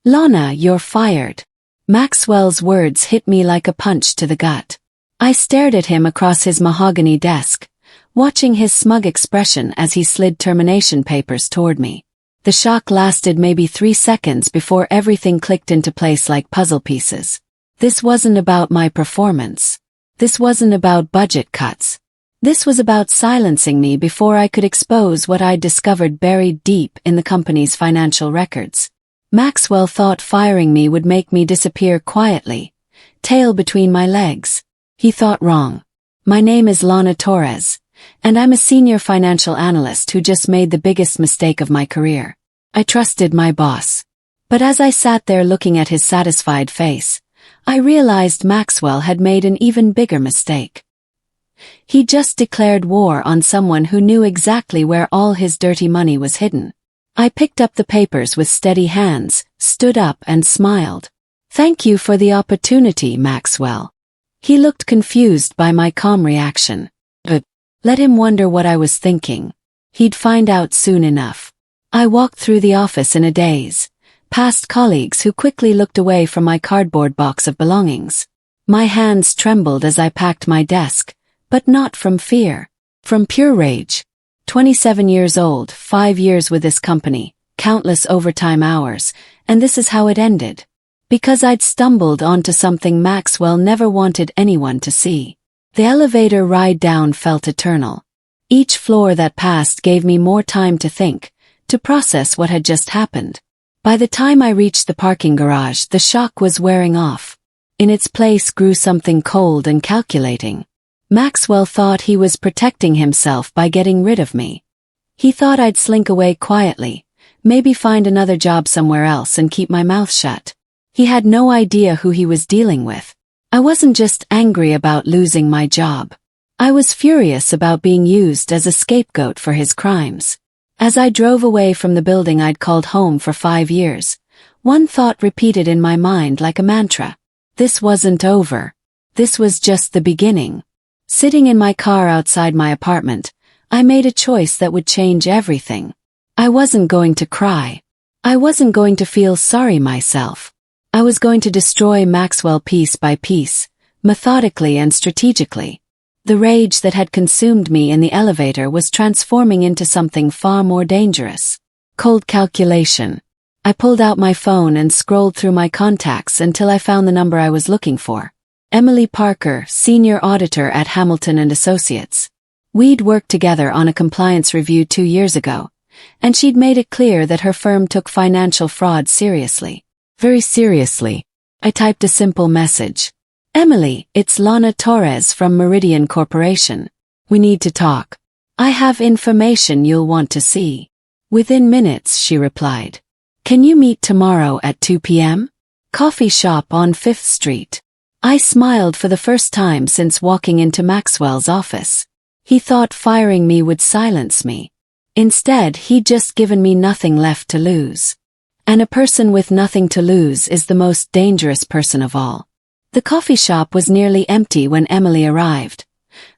"Lana, you're fired." Maxwell's words hit me like a punch to the gut. I stared at him across his mahogany desk, watching his smug expression as he slid termination papers toward me. The shock lasted maybe 3 seconds before everything clicked into place like puzzle pieces. This wasn't about my performance. This wasn't about budget cuts. This was about silencing me before I could expose what I'd discovered buried deep in the company's financial records. Maxwell thought firing me would make me disappear quietly, tail between my legs. He thought wrong. My name is Lana Torres, and I'm a senior financial analyst who just made the biggest mistake of my career. I trusted my boss. But as I sat there looking at his satisfied face, I realized Maxwell had made an even bigger mistake. He just declared war on someone who knew exactly where all his dirty money was hidden. I picked up the papers with steady hands, stood up and smiled. "Thank you for the opportunity, Maxwell." He looked confused by my calm reaction. But let him wonder what I was thinking. He'd find out soon enough. I walked through the office in a daze, past colleagues who quickly looked away from my cardboard box of belongings. My hands trembled as I packed my desk, but not from fear, from pure rage. 27 years old, 5 years with this company, countless overtime hours, and this is how it ended. Because I'd stumbled onto something Maxwell never wanted anyone to see. The elevator ride down felt eternal. Each floor that passed gave me more time to think, to process what had just happened. By the time I reached the parking garage, the shock was wearing off. In its place grew something cold and calculating. Maxwell thought he was protecting himself by getting rid of me. He thought I'd slink away quietly, maybe find another job somewhere else and keep my mouth shut. He had no idea who he was dealing with. I wasn't just angry about losing my job. I was furious about being used as a scapegoat for his crimes. As I drove away from the building I'd called home for 5 years, one thought repeated in my mind like a mantra. This wasn't over. This was just the beginning. Sitting in my car outside my apartment, I made a choice that would change everything. I wasn't going to cry. I wasn't going to feel sorry myself. I was going to destroy Maxwell piece by piece, methodically and strategically. The rage that had consumed me in the elevator was transforming into something far more dangerous. Cold calculation. I pulled out my phone and scrolled through my contacts until I found the number I was looking for. Emily Parker, senior auditor at Hamilton & Associates. We'd worked together on a compliance review 2 years ago, and she'd made it clear that her firm took financial fraud seriously. Very seriously. I typed a simple message. "Emily, it's Lana Torres from Meridian Corporation. We need to talk. I have information you'll want to see." Within minutes, she replied. "Can you meet tomorrow at 2 p.m.? Coffee shop on 5th Street. I smiled for the first time since walking into Maxwell's office. He thought firing me would silence me. Instead, he'd just given me nothing left to lose. And a person with nothing to lose is the most dangerous person of all. The coffee shop was nearly empty when Emily arrived,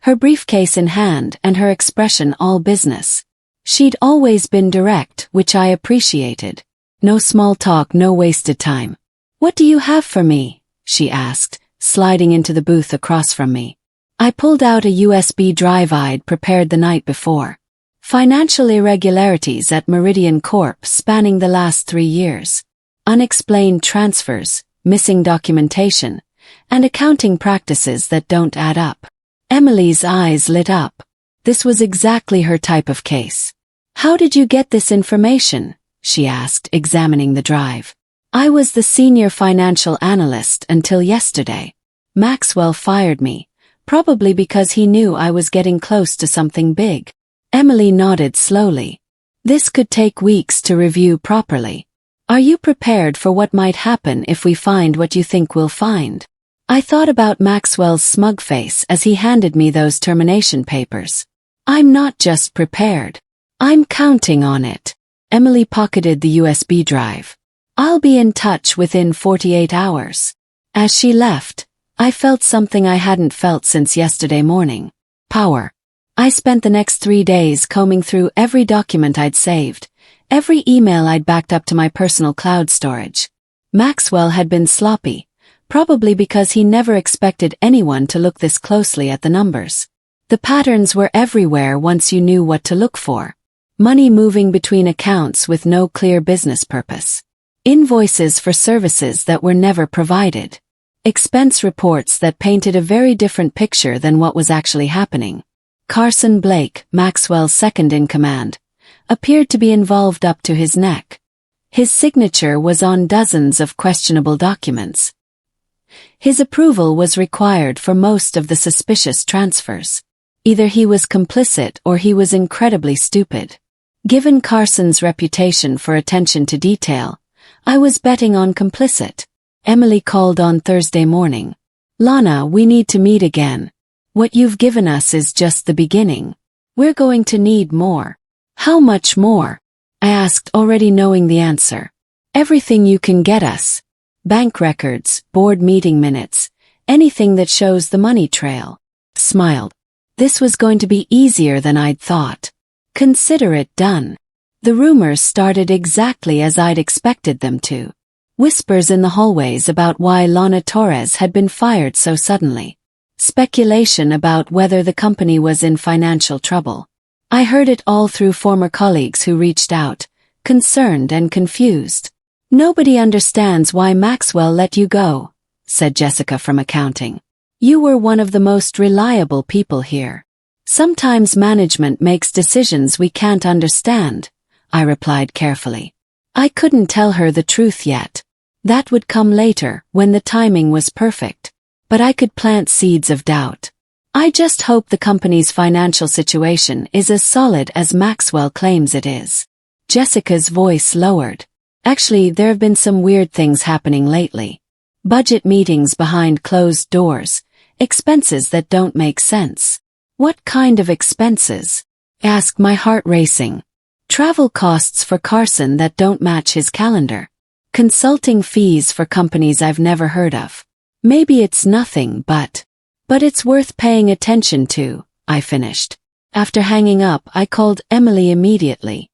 her briefcase in hand and her expression all business. She'd always been direct, which I appreciated. No small talk, no wasted time. "What do you have for me?" she asked, sliding into the booth across from me. I pulled out a USB drive I'd prepared the night before. Financial irregularities at Meridian Corp spanning the last 3 years. Unexplained transfers, missing documentation, and accounting practices that don't add up. Emily's eyes lit up. This was exactly her type of case. "How did you get this information?" she asked, examining the drive. "I was the senior financial analyst until yesterday. Maxwell fired me, probably because he knew I was getting close to something big." Emily nodded slowly. "This could take weeks to review properly. Are you prepared for what might happen if we find what you think we'll find?" I thought about Maxwell's smug face as he handed me those termination papers. "I'm not just prepared. I'm counting on it." Emily pocketed the USB drive. "I'll be in touch within 48 hours. As she left, I felt something I hadn't felt since yesterday morning. Power. I spent the next 3 days combing through every document I'd saved, every email I'd backed up to my personal cloud storage. Maxwell had been sloppy, probably because he never expected anyone to look this closely at the numbers. The patterns were everywhere once you knew what to look for. Money moving between accounts with no clear business purpose. Invoices for services that were never provided. Expense reports that painted a very different picture than what was actually happening. Carson Blake, Maxwell's second-in-command, appeared to be involved up to his neck. His signature was on dozens of questionable documents. His approval was required for most of the suspicious transfers. Either he was complicit or he was incredibly stupid. Given Carson's reputation for attention to detail, I was betting on complicit. Emily called on Thursday morning. "Lana, we need to meet again. What you've given us is just the beginning. We're going to need more." "How much more?" I asked, already knowing the answer. "Everything you can get us. Bank records, board meeting minutes, anything that shows the money trail." Smiled. This was going to be easier than I'd thought. Consider it done. The rumors started exactly as I'd expected them to. Whispers in the hallways about why Lana Torres had been fired so suddenly. Speculation about whether the company was in financial trouble. I heard it all through former colleagues who reached out, concerned and confused. "Nobody understands why Maxwell let you go," said Jessica from accounting. "You were one of the most reliable people here. Sometimes management makes decisions we can't understand," I replied carefully. I couldn't tell her the truth yet. That would come later, when the timing was perfect. But I could plant seeds of doubt. "I just hope the company's financial situation is as solid as Maxwell claims it is." Jessica's voice lowered. "Actually, there have been some weird things happening lately. Budget meetings behind closed doors, expenses that don't make sense." "What kind of expenses?" asked, my heart racing. "Travel costs for Carson that don't match his calendar. Consulting fees for companies I've never heard of. Maybe it's nothing, but it's worth paying attention to," I finished. After hanging up, I called Emily immediately.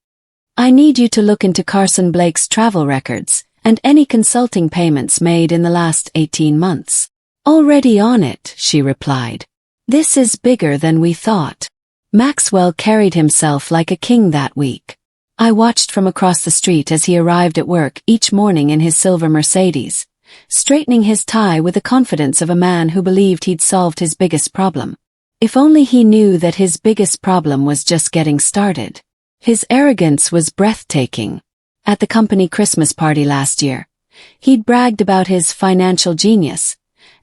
"I need you to look into Carson Blake's travel records and any consulting payments made in the last 18 months. "Already on it," she replied. "This is bigger than we thought." Maxwell carried himself like a king that week. I watched from across the street as he arrived at work each morning in his silver Mercedes, straightening his tie with the confidence of a man who believed he'd solved his biggest problem. If only he knew that his biggest problem was just getting started. His arrogance was breathtaking. At the company Christmas party last year, he'd bragged about his financial genius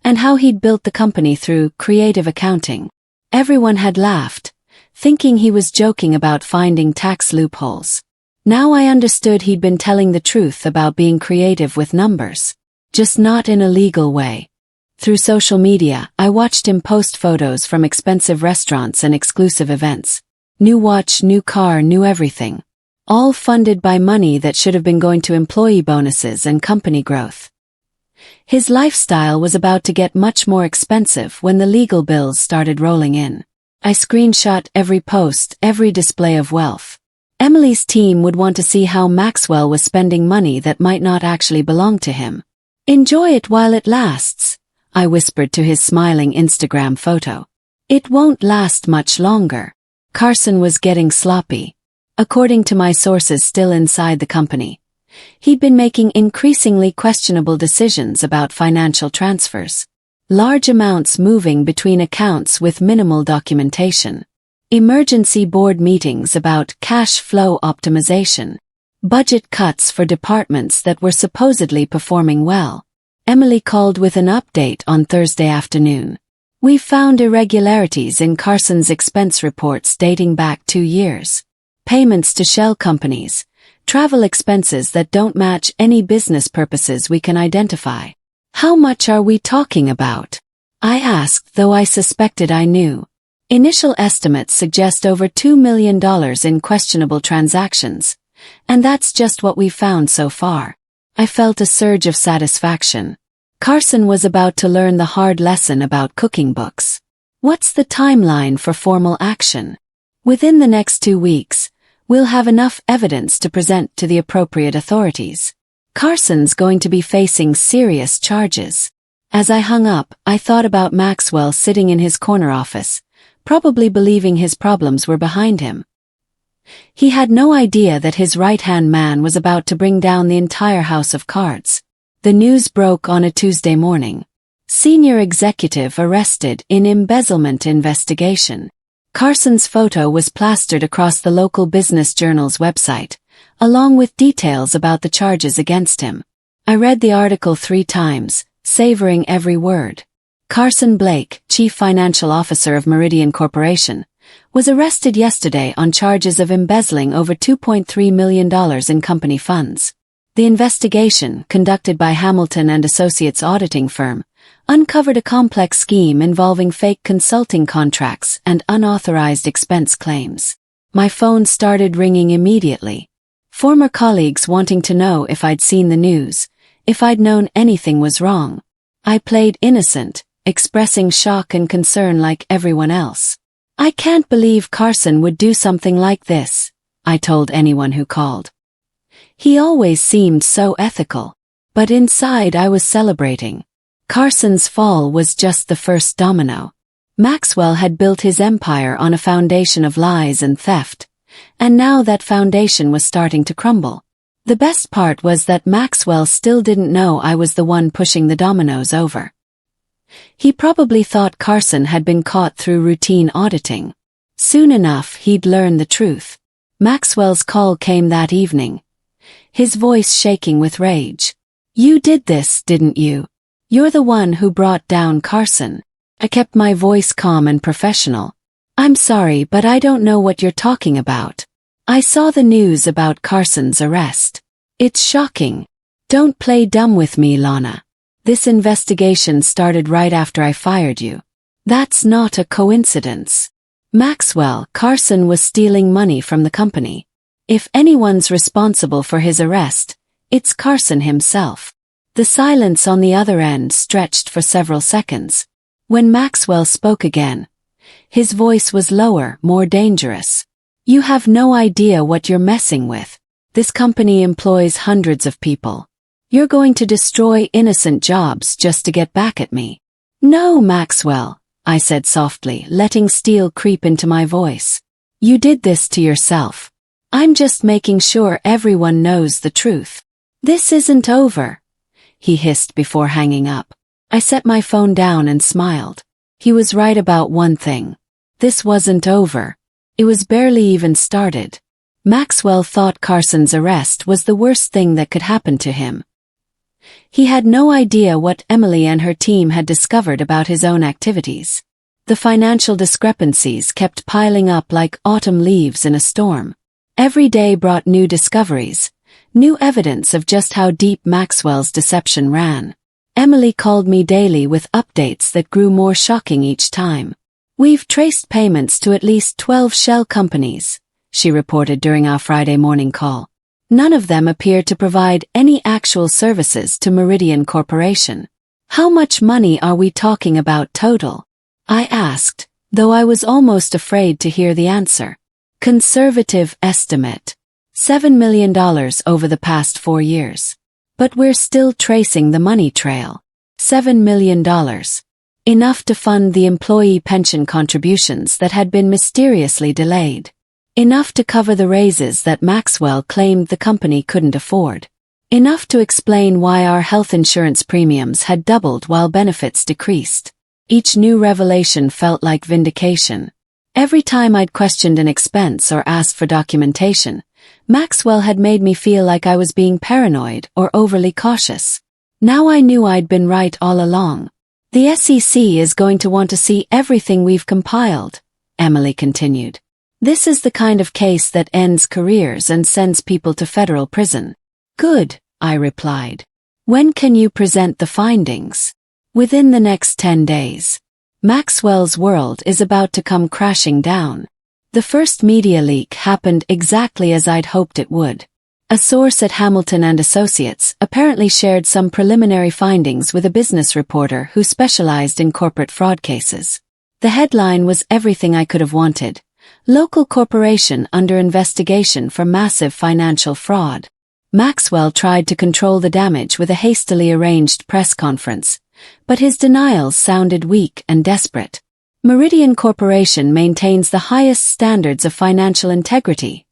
and how he'd built the company through creative accounting. Everyone had laughed, thinking he was joking about finding tax loopholes. Now I understood he'd been telling the truth about being creative with numbers, just not in a legal way. Through social media, I watched him post photos from expensive restaurants and exclusive events. New watch, new car, new everything. All funded by money that should have been going to employee bonuses and company growth. His lifestyle was about to get much more expensive when the legal bills started rolling in. I screenshot every post, every display of wealth. Emily's team would want to see how Maxwell was spending money that might not actually belong to him. "Enjoy it while it lasts," I whispered to his smiling Instagram photo. "It won't last much longer." Carson was getting sloppy. According to my sources still inside the company, he'd been making increasingly questionable decisions about financial transfers. Large amounts moving between accounts with minimal documentation. Emergency board meetings about cash flow optimization. Budget cuts for departments that were supposedly performing well. Emily called with an update on Thursday afternoon. "We found irregularities in Carson's expense reports dating back 2 years. Payments to shell companies, travel expenses that don't match any business purposes we can identify." "How much are we talking about?" I asked, though I suspected I knew. Initial estimates suggest over $2 million in questionable transactions, and that's just what we've found so far. I felt a surge of satisfaction. Carson was about to learn the hard lesson about cooking books. "What's the timeline for formal action?" "Within the next 2 weeks, we'll have enough evidence to present to the appropriate authorities." Carson's going to be facing serious charges. As I hung up, I thought about Maxwell sitting in his corner office, probably believing his problems were behind him. He had no idea that his right-hand man was about to bring down the entire house of cards. The news broke on a Tuesday morning. Senior executive arrested in embezzlement investigation. Carson's photo was plastered across the local business journal's website, along with details about the charges against him. I read the article 3 times, savoring every word. Carson Blake, Chief Financial Officer of Meridian Corporation, was arrested yesterday on charges of embezzling over $2.3 million in company funds. The investigation, conducted by Hamilton and Associates auditing firm, uncovered a complex scheme involving fake consulting contracts and unauthorized expense claims. My phone started ringing immediately. Former colleagues wanting to know if I'd seen the news, if I'd known anything was wrong. I played innocent, expressing shock and concern like everyone else. I can't believe Carson would do something like this, I told anyone who called. He always seemed so ethical. But inside I was celebrating. Carson's fall was just the first domino. Maxwell had built his empire on a foundation of lies and theft, and now that foundation was starting to crumble. The best part was that Maxwell still didn't know I was the one pushing the dominoes over. He probably thought Carson had been caught through routine auditing. Soon enough he'd learn the truth. Maxwell's call came that evening, his voice shaking with rage. "You did this, didn't you? You're the one who brought down Carson." I kept my voice calm and professional. "I'm sorry, but I don't know what you're talking about. I saw the news about Carson's arrest. It's shocking. Don't play dumb with me, Lana. This investigation started right after I fired you. That's not a coincidence. Maxwell, Carson was stealing money from the company. If anyone's responsible for his arrest, it's Carson himself." The silence on the other end stretched for several seconds. When Maxwell spoke again, his voice was lower, more dangerous. "You have no idea what you're messing with. This company employs hundreds of people. You're going to destroy innocent jobs just to get back at me." "No, Maxwell," I said softly, letting steel creep into my voice. "You did this to yourself. I'm just making sure everyone knows the truth." "This isn't over," he hissed before hanging up. I set my phone down and smiled. He was right about one thing. This wasn't over. It was barely even started. Maxwell thought Carson's arrest was the worst thing that could happen to him. He had no idea what Emily and her team had discovered about his own activities. The financial discrepancies kept piling up like autumn leaves in a storm. Every day brought new discoveries, new evidence of just how deep Maxwell's deception ran. Emily called me daily with updates that grew more shocking each time. "We've traced payments to at least 12 shell companies," she reported during our Friday morning call. "None of them appear to provide any actual services to Meridian Corporation." "How much money are we talking about total?" I asked, though I was almost afraid to hear the answer. "Conservative estimate. $7 million over the past 4 years. But we're still tracing the money trail. $7 million. Enough to fund the employee pension contributions that had been mysteriously delayed. Enough to cover the raises that Maxwell claimed the company couldn't afford. Enough to explain why our health insurance premiums had doubled while benefits decreased. Each new revelation felt like vindication. Every time I'd questioned an expense or asked for documentation, Maxwell had made me feel like I was being paranoid or overly cautious. Now I knew I'd been right all along. "The SEC is going to want to see everything we've compiled," Emily continued. "This is the kind of case that ends careers and sends people to federal prison." "Good," I replied. "When can you present the findings?" "Within the next 10 days. Maxwell's world is about to come crashing down." The first media leak happened exactly as I'd hoped it would. A source at Hamilton and Associates apparently shared some preliminary findings with a business reporter who specialized in corporate fraud cases. The headline was everything I could have wanted. "Local corporation under investigation for massive financial fraud." Maxwell tried to control the damage with a hastily arranged press conference, but his denials sounded weak and desperate. Meridian Corporation maintains the highest standards of financial integrity,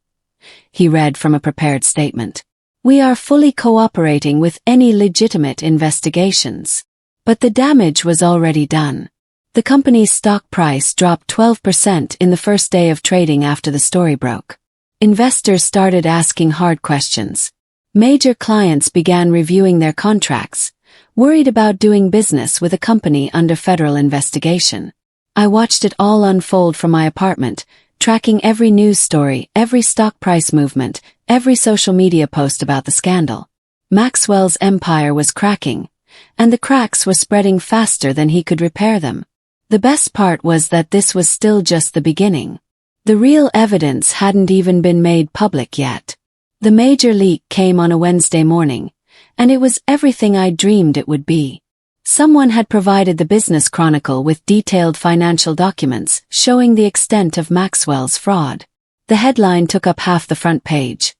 he read from a prepared statement. We are fully cooperating with any legitimate investigations. But the damage was already done. The company's stock price dropped 12% in the first day of trading after the story broke. Investors started asking hard questions. Major clients began reviewing their contracts, worried about doing business with a company under federal investigation. I watched it all unfold from my apartment, tracking every news story, every stock price movement, every social media post about the scandal. Maxwell's empire was cracking, and the cracks were spreading faster than he could repair them. The best part was that this was still just the beginning. The real evidence hadn't even been made public yet. The major leak came on a Wednesday morning, and it was everything I dreamed it would be. Someone had provided the Business Chronicle with detailed financial documents showing the extent of Maxwell's fraud. The headline took up half the front page.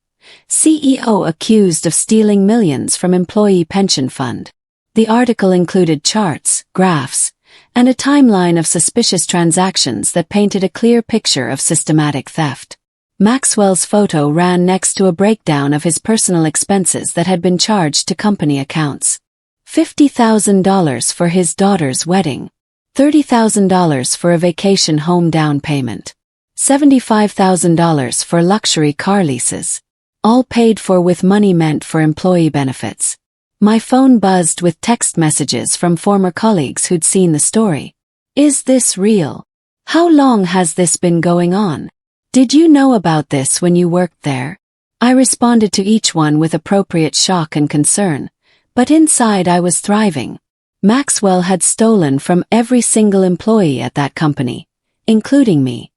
CEO accused of stealing millions from employee pension fund. The article included charts, graphs, and a timeline of suspicious transactions that painted a clear picture of systematic theft. Maxwell's photo ran next to a breakdown of his personal expenses that had been charged to company accounts. $50,000 for his daughter's wedding, $30,000 for a vacation home down payment, $75,000 for luxury car leases, all paid for with money meant for employee benefits. My phone buzzed with text messages from former colleagues who'd seen the story. Is this real? How long has this been going on? Did you know about this when you worked there? I responded to each one with appropriate shock and concern. But inside I was thriving. Maxwell had stolen from every single employee at that company, including me.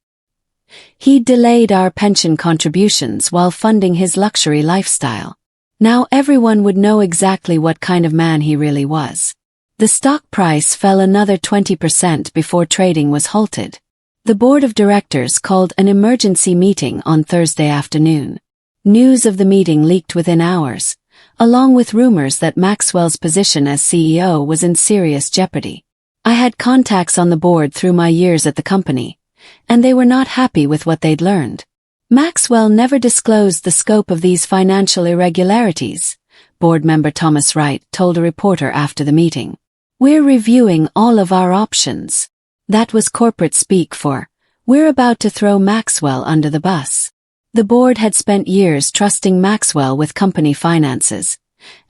He'd delayed our pension contributions while funding his luxury lifestyle. Now everyone would know exactly what kind of man he really was. The stock price fell another 20% before trading was halted. The board of directors called an emergency meeting on Thursday afternoon. News of the meeting leaked within hours, along with rumors that Maxwell's position as CEO was in serious jeopardy. I had contacts on the board through my years at the company, and they were not happy with what they'd learned. Maxwell never disclosed the scope of these financial irregularities, board member Thomas Wright told a reporter after the meeting. We're reviewing all of our options. That was corporate speak for, we're about to throw Maxwell under the bus. The board had spent years trusting Maxwell with company finances,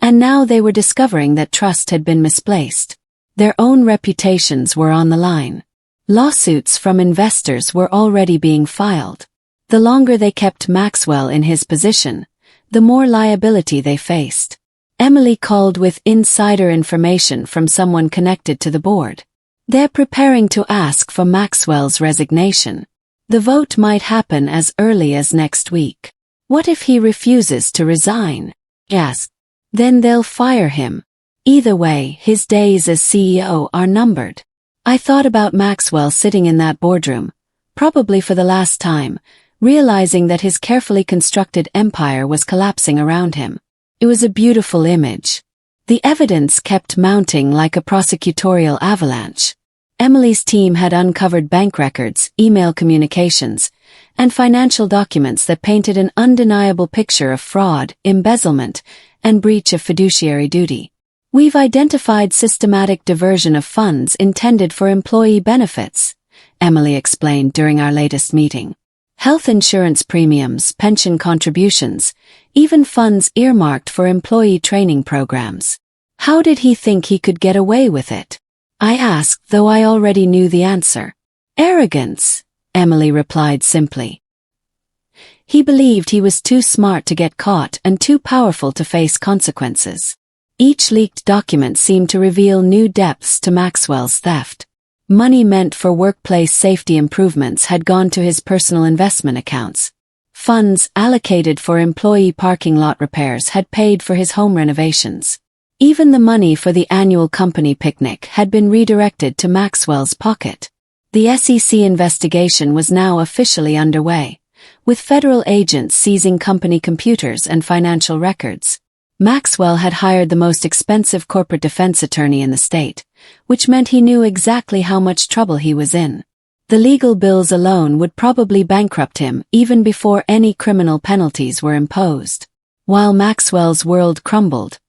and now they were discovering that trust had been misplaced. Their own reputations were on the line. Lawsuits from investors were already being filed. The longer they kept Maxwell in his position, the more liability they faced. Emily called with insider information from someone connected to the board. They're preparing to ask for Maxwell's resignation. The vote might happen as early as next week. What if he refuses to resign? Yes. Then they'll fire him. Either way, his days as CEO are numbered. I thought about Maxwell sitting in that boardroom, probably for the last time, realizing that his carefully constructed empire was collapsing around him. It was a beautiful image. The evidence kept mounting like a prosecutorial avalanche. Emily's team had uncovered bank records, email communications, and financial documents that painted an undeniable picture of fraud, embezzlement, and breach of fiduciary duty. We've identified systematic diversion of funds intended for employee benefits, Emily explained during our latest meeting. Health insurance premiums, pension contributions, even funds earmarked for employee training programs. How did he think he could get away with it? I asked, though I already knew the answer. Arrogance, Emily replied simply. He believed he was too smart to get caught and too powerful to face consequences. Each leaked document seemed to reveal new depths to Maxwell's theft. Money meant for workplace safety improvements had gone to his personal investment accounts. Funds allocated for employee parking lot repairs had paid for his home renovations. Even the money for the annual company picnic had been redirected to Maxwell's pocket. The SEC investigation was now officially underway, with federal agents seizing company computers and financial records. Maxwell had hired the most expensive corporate defense attorney in the state, which meant he knew exactly how much trouble he was in. The legal bills alone would probably bankrupt him even before any criminal penalties were imposed. While Maxwell's world crumbled,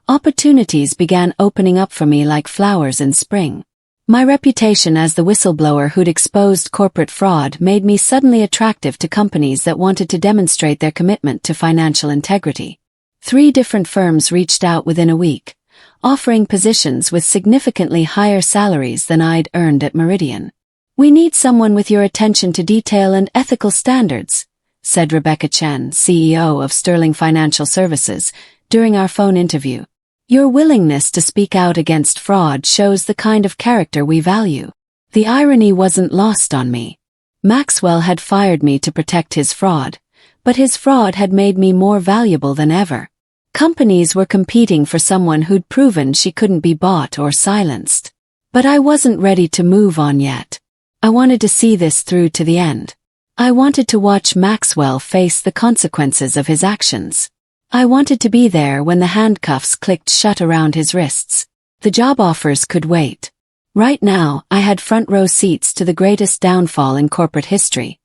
opportunities began opening up for me like flowers in spring. My reputation as the whistleblower who'd exposed corporate fraud made me suddenly attractive to companies that wanted to demonstrate their commitment to financial integrity. 3 different firms reached out within a week, offering positions with significantly higher salaries than I'd earned at Meridian. "We need someone with your attention to detail and ethical standards," said Rebecca Chen, CEO of Sterling Financial Services, during our phone interview. "Your willingness to speak out against fraud shows the kind of character we value." The irony wasn't lost on me. Maxwell had fired me to protect his fraud, but his fraud had made me more valuable than ever. Companies were competing for someone who'd proven she couldn't be bought or silenced. But I wasn't ready to move on yet. I wanted to see this through to the end. I wanted to watch Maxwell face the consequences of his actions. I wanted to be there when the handcuffs clicked shut around his wrists. The job offers could wait. Right now, I had front-row seats to the greatest downfall in corporate history,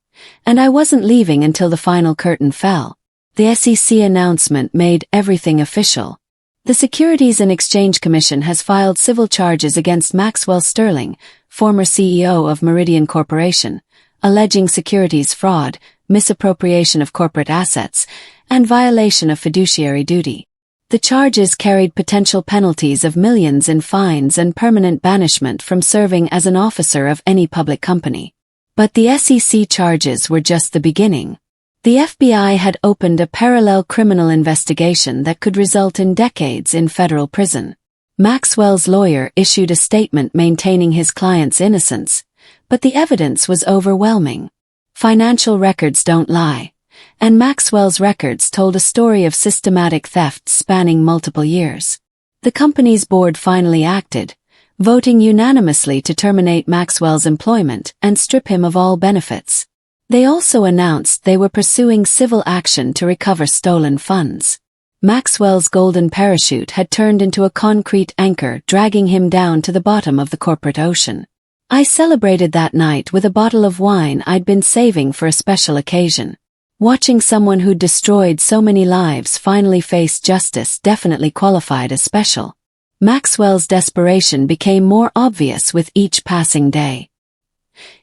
and I wasn't leaving until the final curtain fell. The SEC announcement made everything official. The Securities and Exchange Commission has filed civil charges against Maxwell Sterling, former CEO of Meridian Corporation, alleging securities fraud, misappropriation of corporate assets, and violation of fiduciary duty. The charges carried potential penalties of millions in fines and permanent banishment from serving as an officer of any public company. But the SEC charges were just the beginning. The FBI had opened a parallel criminal investigation that could result in decades in federal prison. Maxwell's lawyer issued a statement maintaining his client's innocence, but the evidence was overwhelming. Financial records don't lie, and Maxwell's records told a story of systematic theft spanning multiple years. The company's board finally acted, voting unanimously to terminate Maxwell's employment and strip him of all benefits. They also announced they were pursuing civil action to recover stolen funds. Maxwell's golden parachute had turned into a concrete anchor, dragging him down to the bottom of the corporate ocean. I celebrated that night with a bottle of wine I'd been saving for a special occasion. Watching someone who'd destroyed so many lives finally face justice definitely qualified as special. Maxwell's desperation became more obvious with each passing day.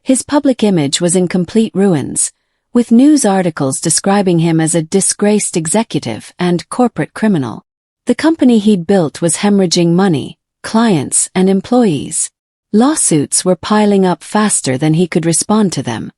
His public image was in complete ruins, with news articles describing him as a disgraced executive and corporate criminal. The company he'd built was hemorrhaging money, clients, and employees. Lawsuits were piling up faster than he could respond to them.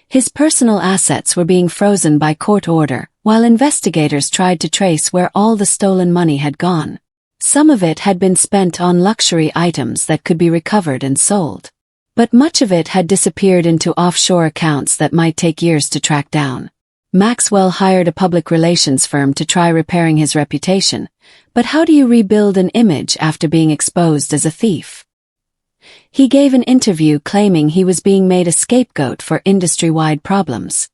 His personal assets were being frozen by court order, while investigators tried to trace where all the stolen money had gone. Some of it had been spent on luxury items that could be recovered and sold. But much of it had disappeared into offshore accounts that might take years to track down. Maxwell hired a public relations firm to try repairing his reputation, but how do you rebuild an image after being exposed as a thief? He gave an interview claiming he was being made a scapegoat for industry-wide problems.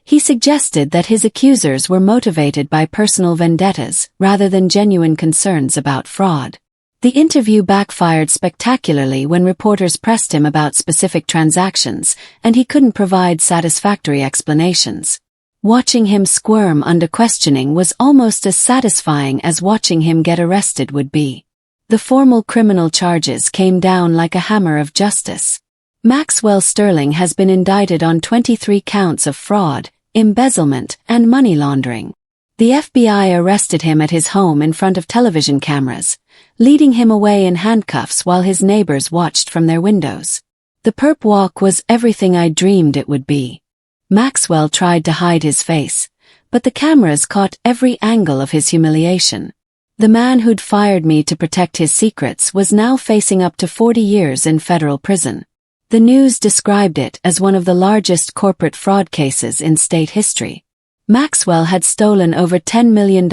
He suggested that his accusers were motivated by personal vendettas rather than genuine concerns about fraud. The interview backfired spectacularly when reporters pressed him about specific transactions, and he couldn't provide satisfactory explanations. Watching him squirm under questioning was almost as satisfying as watching him get arrested would be. The formal criminal charges came down like a hammer of justice. Maxwell Sterling has been indicted on 23 counts of fraud, embezzlement, and money laundering. The FBI arrested him at his home in front of television cameras, leading him away in handcuffs while his neighbors watched from their windows. The perp walk was everything I dreamed it would be. Maxwell tried to hide his face, but the cameras caught every angle of his humiliation. The man who'd fired me to protect his secrets was now facing up to 40 years in federal prison. The news described it as one of the largest corporate fraud cases in state history. Maxwell had stolen over $10 million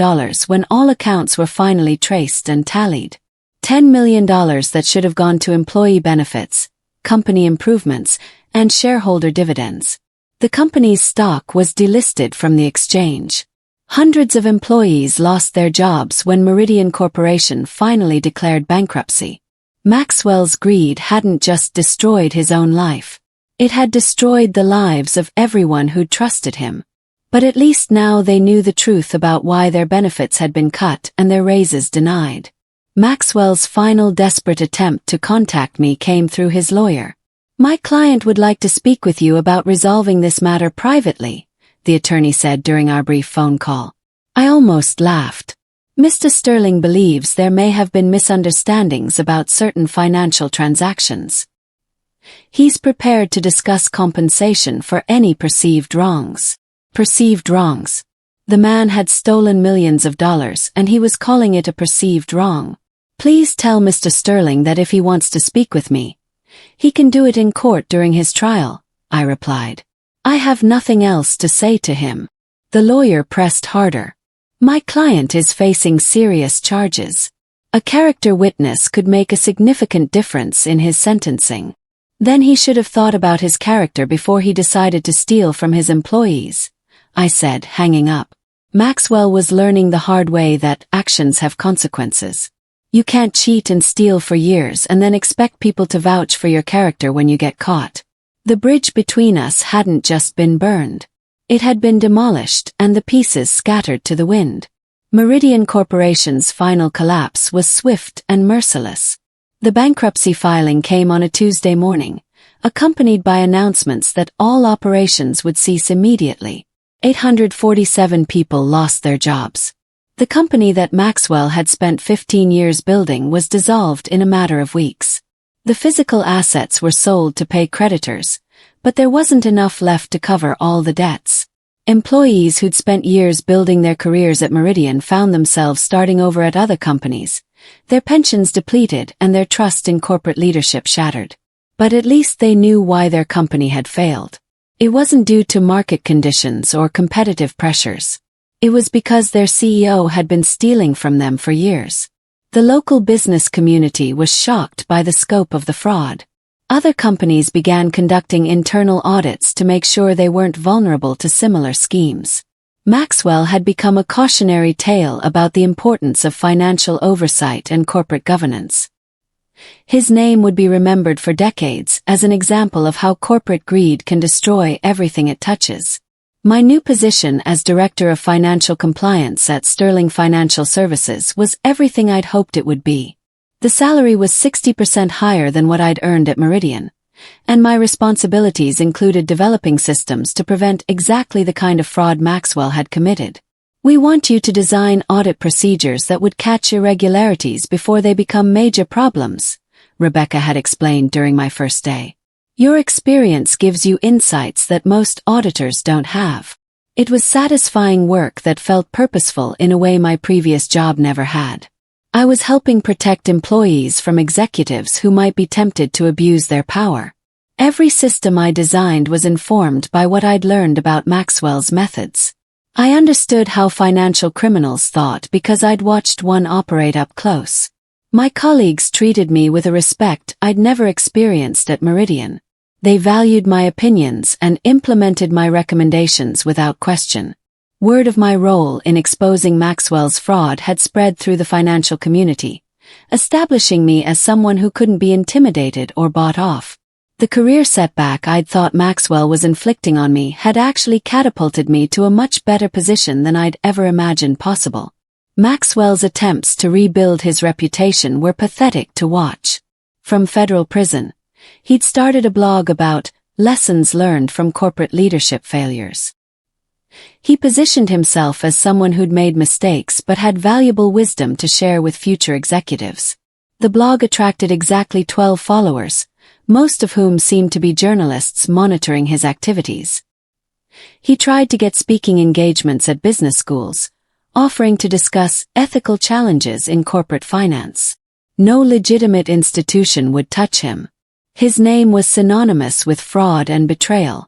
when all accounts were finally traced and tallied. $10 million that should have gone to employee benefits, company improvements, and shareholder dividends. The company's stock was delisted from the exchange. Hundreds of employees lost their jobs when Meridian Corporation finally declared bankruptcy. Maxwell's greed hadn't just destroyed his own life. It had destroyed the lives of everyone who'd trusted him. But at least now they knew the truth about why their benefits had been cut and their raises denied. Maxwell's final desperate attempt to contact me came through his lawyer. "My client would like to speak with you about resolving this matter privately," the attorney said during our brief phone call. I almost laughed. Mr. Sterling believes there may have been misunderstandings about certain financial transactions. He's prepared to discuss compensation for any perceived wrongs. Perceived wrongs. The man had stolen millions of dollars and he was calling it a perceived wrong. "Please tell Mr. Sterling that if he wants to speak with me, he can do it in court during his trial," I replied. "I have nothing else to say to him." The lawyer pressed harder. "My client is facing serious charges. A character witness could make a significant difference in his sentencing. Then he should have thought about his character before he decided to steal from his employees," I said, hanging up. Maxwell was learning the hard way that actions have consequences. You can't cheat and steal for years and then expect people to vouch for your character when you get caught. The bridge between us hadn't just been burned. It had been demolished and the pieces scattered to the wind. Meridian Corporation's final collapse was swift and merciless. The bankruptcy filing came on a Tuesday morning, accompanied by announcements that all operations would cease immediately. 847 people lost their jobs. The company that Maxwell had spent 15 years building was dissolved in a matter of weeks. The physical assets were sold to pay creditors, but there wasn't enough left to cover all the debts. Employees who'd spent years building their careers at Meridian found themselves starting over at other companies, their pensions depleted and their trust in corporate leadership shattered. But at least they knew why their company had failed. It wasn't due to market conditions or competitive pressures. It was because their CEO had been stealing from them for years. The local business community was shocked by the scope of the fraud. Other companies began conducting internal audits to make sure they weren't vulnerable to similar schemes. Maxwell had become a cautionary tale about the importance of financial oversight and corporate governance. His name would be remembered for decades as an example of how corporate greed can destroy everything it touches. My new position as Director of Financial Compliance at Sterling Financial Services was everything I'd hoped it would be. The salary was 60% higher than what I'd earned at Meridian, and my responsibilities included developing systems to prevent exactly the kind of fraud Maxwell had committed. "We want you to design audit procedures that would catch irregularities before they become major problems," Rebecca had explained during my first day. "Your experience gives you insights that most auditors don't have." It was satisfying work that felt purposeful in a way my previous job never had. I was helping protect employees from executives who might be tempted to abuse their power. Every system I designed was informed by what I'd learned about Maxwell's methods. I understood how financial criminals thought because I'd watched one operate up close. My colleagues treated me with a respect I'd never experienced at Meridian. They valued my opinions and implemented my recommendations without question. Word of my role in exposing Maxwell's fraud had spread through the financial community, establishing me as someone who couldn't be intimidated or bought off. The career setback I'd thought Maxwell was inflicting on me had actually catapulted me to a much better position than I'd ever imagined possible. Maxwell's attempts to rebuild his reputation were pathetic to watch. From federal prison, he'd started a blog about lessons learned from corporate leadership failures. He positioned himself as someone who'd made mistakes but had valuable wisdom to share with future executives. The blog attracted exactly 12 followers, most of whom seemed to be journalists monitoring his activities. He tried to get speaking engagements at business schools, offering to discuss ethical challenges in corporate finance. No legitimate institution would touch him. His name was synonymous with fraud and betrayal.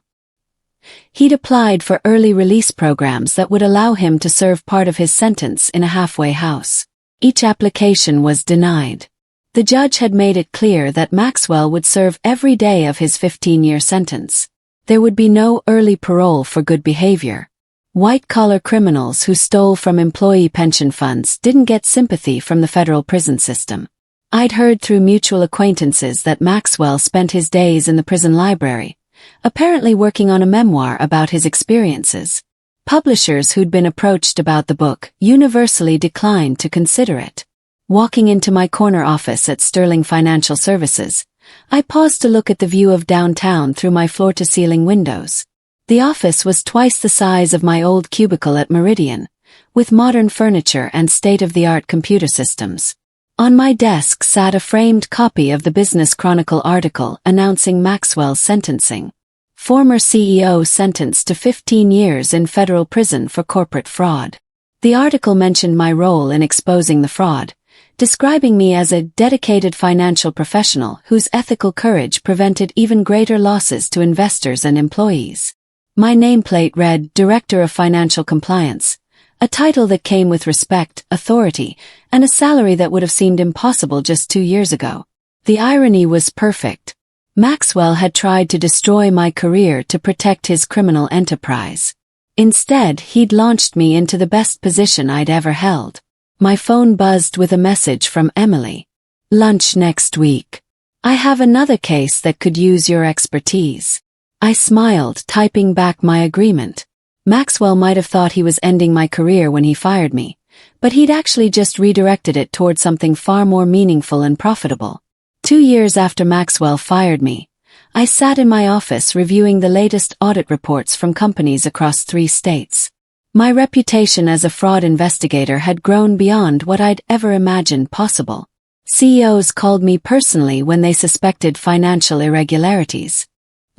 He'd applied for early release programs that would allow him to serve part of his sentence in a halfway house. Each application was denied. The judge had made it clear that Maxwell would serve every day of his 15-year sentence. There would be no early parole for good behavior. White-collar criminals who stole from employee pension funds didn't get sympathy from the federal prison system. I'd heard through mutual acquaintances that Maxwell spent his days in the prison library, apparently working on a memoir about his experiences. Publishers who'd been approached about the book universally declined to consider it. Walking into my corner office at Sterling Financial Services, I paused to look at the view of downtown through my floor-to-ceiling windows. The office was twice the size of my old cubicle at Meridian, with modern furniture and state-of-the-art computer systems. On my desk sat a framed copy of the Business Chronicle article announcing Maxwell's sentencing. Former CEO sentenced to 15 years in federal prison for corporate fraud. The article mentioned my role in exposing the fraud, describing me as a dedicated financial professional whose ethical courage prevented even greater losses to investors and employees. My nameplate read Director of Financial Compliance, a title that came with respect, authority, and a salary that would have seemed impossible just 2 years ago. The irony was perfect. Maxwell had tried to destroy my career to protect his criminal enterprise. Instead, he'd launched me into the best position I'd ever held. My phone buzzed with a message from Emily. Lunch next week. I have another case that could use your expertise. I smiled, typing back my agreement. Maxwell might have thought he was ending my career when he fired me, but he'd actually just redirected it toward something far more meaningful and profitable. 2 years after Maxwell fired me, I sat in my office reviewing the latest audit reports from companies across 3 states. My reputation as a fraud investigator had grown beyond what I'd ever imagined possible. CEOs called me personally when they suspected financial irregularities.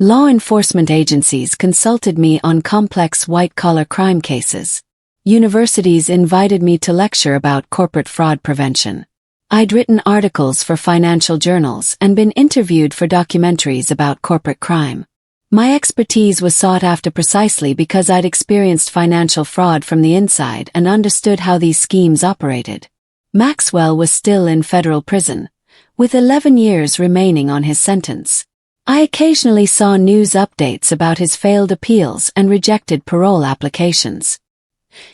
Law enforcement agencies consulted me on complex white-collar crime cases. Universities invited me to lecture about corporate fraud prevention. I'd written articles for financial journals and been interviewed for documentaries about corporate crime. My expertise was sought after precisely because I'd experienced financial fraud from the inside and understood how these schemes operated. Maxwell was still in federal prison, with 11 years remaining on his sentence. I occasionally saw news updates about his failed appeals and rejected parole applications.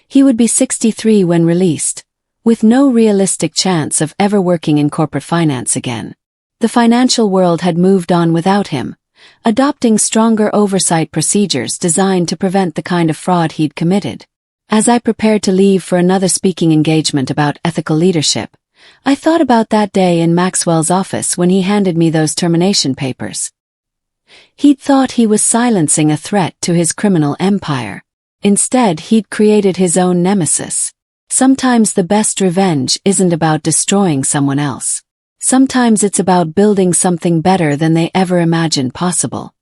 He would be 63 when released, with no realistic chance of ever working in corporate finance again. The financial world had moved on without him, adopting stronger oversight procedures designed to prevent the kind of fraud he'd committed. As I prepared to leave for another speaking engagement about ethical leadership, I thought about that day in Maxwell's office when he handed me those termination papers. He'd thought he was silencing a threat to his criminal empire. Instead, he'd created his own nemesis. Sometimes the best revenge isn't about destroying someone else. Sometimes it's about building something better than they ever imagined possible.